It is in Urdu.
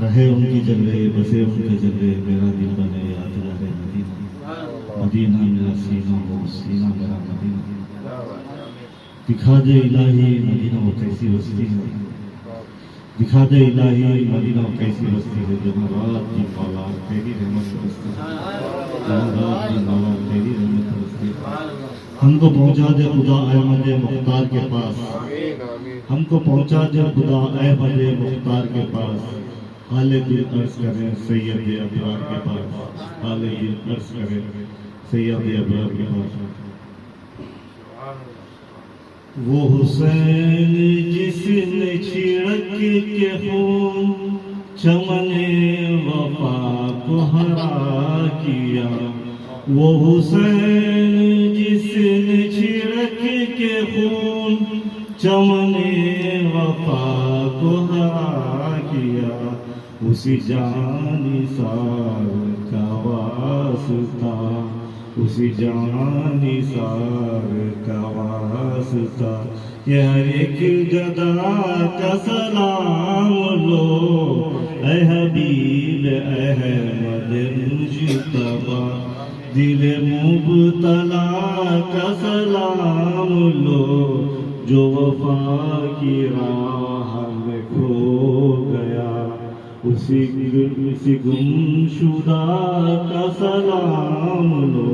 رہے ان کی جلوے بسے ان کے جلوے میرا دل بنے یاد رہے مدینہ مدینہ میرا سینہ ہو سینہ میرا مدینہ دکھا دے الہی مدینہ وہ کیسی بستی ہے دکھا دے الہی مدینہ وہ کیسی بستی ہے جہاں رات کی پالار تیری رحمت برستی ہے جہاں رات کی پالار تیری رحمت برستی ہے ہم کو پہنچا دے خدا احمد مختار کے پاس ہم کو پہنچا دے خدا احمد مختار کے پاس حال دل عرض کریں سید ابرار کے پاس حال دل عرض کریں سید ابرار کے پاس وہ حسین جس نے چھڑک کے خون چمن وفا کو ہرا کیا وہ حسین جس نے چھڑک کے خون چمن وفا کو ہرا کیا اسی جانثار کا واسطہ اسی جانثار کا واسطہ کہ ہر ایک گدا کا سلام لو اے حبیب احمد مجتبی دل مبتلا کا سلام لو جو وفا کی راہ میں کھو گیا اسی گمشدہ کا سلام لو